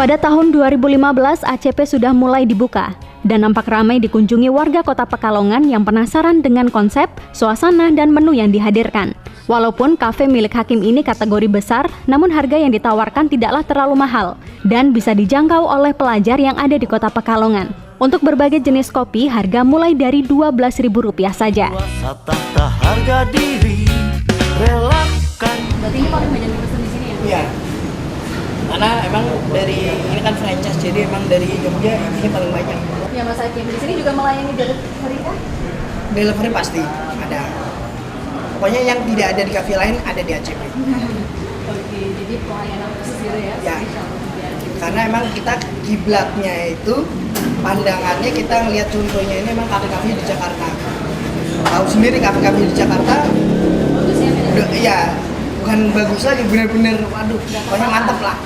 Pada tahun 2015, ACP sudah mulai dibuka dan nampak ramai dikunjungi warga kota Pekalongan yang penasaran dengan konsep, suasana, dan menu yang dihadirkan. Walaupun kafe milik Hakim ini kategori besar, namun harga yang ditawarkan tidaklah terlalu mahal dan bisa dijangkau oleh pelajar yang ada di kota Pekalongan. Untuk berbagai jenis kopi, harga mulai dari Rp12.000 saja. Harga diri, relakan. Berarti ini paling banyak dipesan di sini ya? Iya. Karena emang dari ini kan franchise, jadi emang dari Jogja ini paling banyak. Ya Mas Hakim, di sini juga melayani delivery kan? Delivery pasti ada. Pokoknya yang tidak ada di kafe lain ada di ACP. Oke, jadi pelayanan khusus gitu ya? Ya. Karena emang kita kiblatnya itu pandangannya kita ngelihat contohnya ini emang kafe-kafe di Jakarta. Tahu sendiri kafe-kafe di Jakarta. Bagus ya? Iya, bukan bagus lagi, bener-bener waduh, pokoknya mantap lah.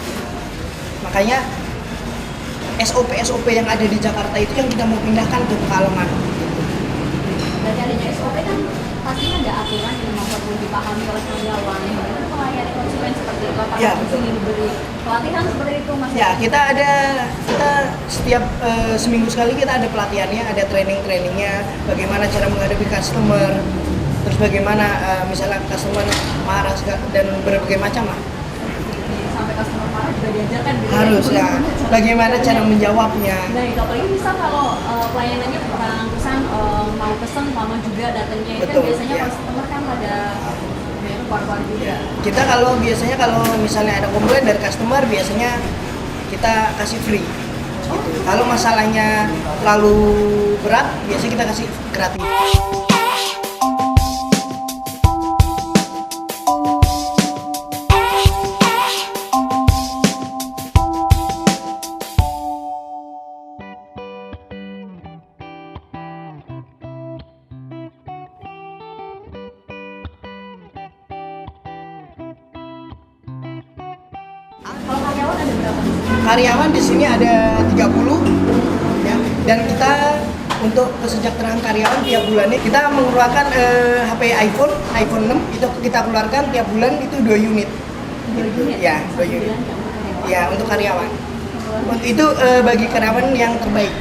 Makanya SOP yang ada di Jakarta itu yang kita mau pindahkan ke Pekalongan. Dan adanya SOP kan pastinya ada aturan yang memang perlu dipahami oleh karyawan. Bagaimana melayani konsumen seperti itu? Apakah Ya, di sini diberi pelatihan seperti itu, Mas? Ya, kita setiap seminggu sekali kita ada pelatihannya, ada trainingnya, bagaimana cara menghadapi customer, terus bagaimana misalnya customer marah dan berbagai macam lah. Sampai customer marah juga diajarkan gitu. Harus ya, bagaimana cara menjawabnya. Nah, itu apalagi bisa kalau pelayanannya kurang pesan mau pesen lama juga datangnya itu kan Betul, biasanya ya. customer kan pada keluar-keluar juga. Kita biasanya kalau misalnya ada komplain dari customer biasanya kita kasih free. Gitu. Kalau masalahnya terlalu berat, biasanya kita kasih gratis. Kalau karyawan ada berapa? Karyawan di sini ada 30 ya. Dan kita untuk kesejahteraan karyawan tiap bulannya kita mengeluarkan HP iPhone 6 itu kita keluarkan tiap bulan itu 2 unit. 2 unit? Ya, 2 unit. Ya, untuk karyawan. Itu bagi karyawan yang terbaik.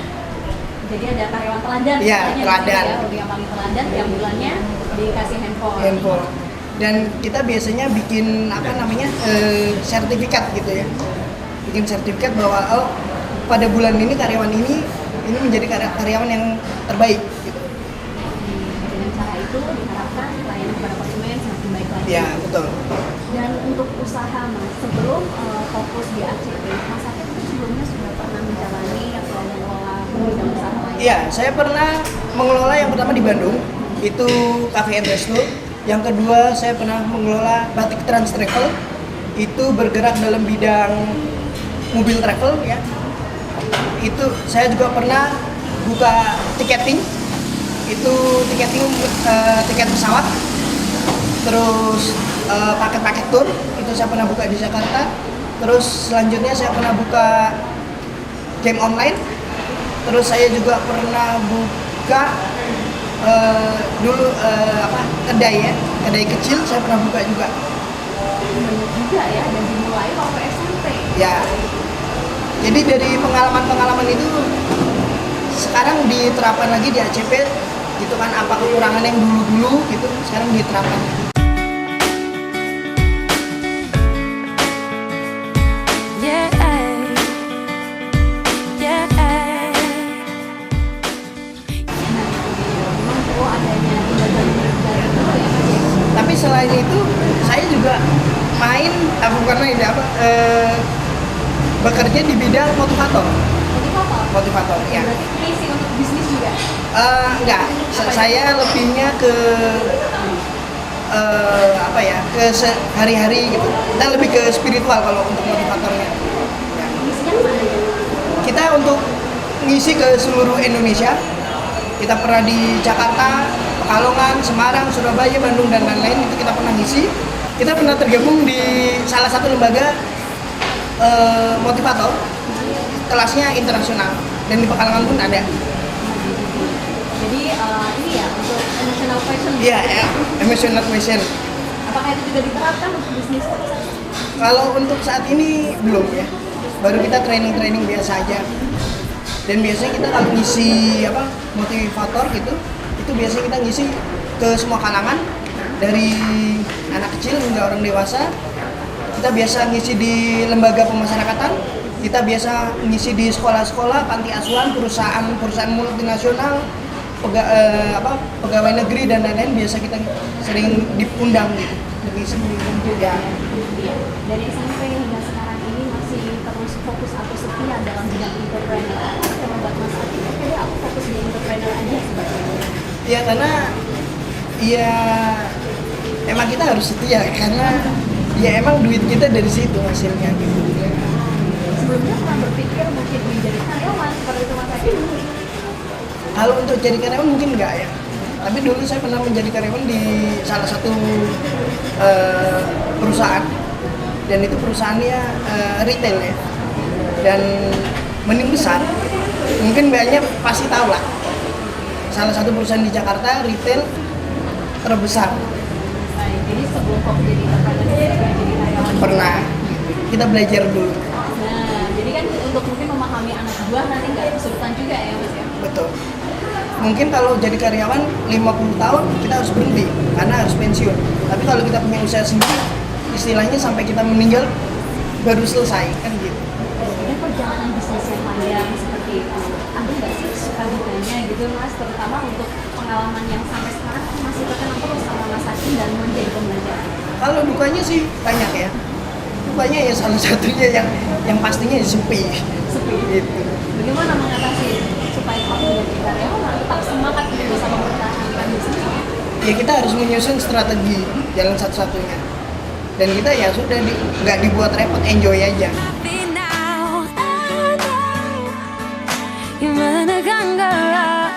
Jadi ada karyawan teladan. Iya, istilahnya teladan. di sini ya, untuk yang paling teladan tiap bulannya dikasih handphone. Dan kita biasanya bikin sertifikat gitu ya. Bikin sertifikat bahwa pada bulan ini karyawan ini menjadi karyawan yang terbaik gitu. Dengan cara itu diharapkan pelayanan kepada konsumen semakin baik lagi. Ya, betul. Dan untuk usaha Mas, sebelum fokus di ACP, Mas Hakim itu sebelumnya sudah pernah menjalani atau mengelola bidang usaha lain? Iya, saya pernah mengelola yang pertama di Bandung, itu Cafe and Resto. Yang kedua, saya pernah mengelola Batik Trans Travel, itu bergerak dalam bidang mobil travel ya. Itu saya juga pernah buka tiketing, itu tiket pesawat, terus paket-paket tour, itu saya pernah buka di Jakarta. Terus selanjutnya saya pernah buka game online. Terus saya juga pernah buka kedai kecil saya pernah buka juga. Banyak juga ya, dan dimulai waktu SMP. Ya, jadi dari pengalaman itu sekarang diterapkan lagi di ACP gitu kan, apa kekurangan yang dulu gitu sekarang diterapkan lagi. Tapi selain itu saya juga bekerja di bidang motivator. Motivator ya. Berarti misi untuk bisnis juga? Enggak, saya lebihnya ke ke sehari-hari gitu. Kita lebih ke spiritual kalau untuk motivatornya. Ya. Misinya mana? Kita untuk ngisi ke seluruh Indonesia. Kita pernah di Jakarta, Pekalongan, Semarang, Surabaya, Bandung, dan lain-lain, itu kita pernah ngisi. Kita pernah tergabung di salah satu lembaga motivator, kelasnya internasional, dan di Pekalongan pun ada. Jadi ini ya, untuk emotional question. Iya, ya, emotional question. Apakah itu juga diterapkan untuk bisnis? Kalau untuk saat ini belum ya. baru kita training biasa aja. Dan biasanya kita kalau ngisi motivator gitu, itu biasanya kita ngisi ke semua kalangan, dari anak kecil hingga orang dewasa. Kita biasa ngisi di lembaga pemasyarakatan, kita biasa ngisi di sekolah-sekolah, panti asuhan, perusahaan multinasional, pegawai negeri dan lain-lain. Biasa kita sering diundang gitu. Ya. Dari SMP hingga sekarang ini masih terus fokus atau setia dalam bidang entrepreneur. Yang membuat Mas Adi, oke aku fokus di entrepreneur aja sebetulnya. Ya karena ya emang kita harus setia, karena ya emang duit kita dari situ hasilnya gitu. Sebelumnya pernah berpikir mungkin menjadi karyawan seperti itu Mas Adi? Kalau untuk jadi karyawan mungkin enggak ya. Tapi dulu saya pernah menjadi karyawan di salah satu perusahaan, dan itu perusahaannya retail ya, dan mending besar. Mungkin banyak pasti tahu lah. Salah satu perusahaan di Jakarta retail terbesar. Jadi sebelum kamu jadi entrepreneur jadi karyawan Pernah. Kita belajar dulu. Nah, jadi kan untuk mungkin memahami anak buah nanti nggak kesulitan juga ya Mas ya? Betul. Mungkin kalau jadi karyawan 50 tahun kita harus berhenti karena harus pensiun. Tapi kalau kita punya usaha sendiri, istilahnya sampai kita meninggal baru selesai kan gitu. Ini perjalanan bisnis yang panjang seperti itu, ada nggak sih suka dukanya gitu Mas, terutama untuk pengalaman yang sampai sekarang masih terkenang terus sama Mas Adi dan menjadi pembelajaran? Kalau dukanya sih banyak ya. Dukanya ya salah satunya yang pastinya ya sepi. Sepi. Gitu. Bagaimana mengatasi supaya kamu menjadi karyawan tetap semangat gitu bisa mempertahankan bisnisnya? Ya kita harus menyusun strategi jalan satu-satunya. Dan kita ya sudah nggak dibuat repot, enjoy aja. Yang menegang gerak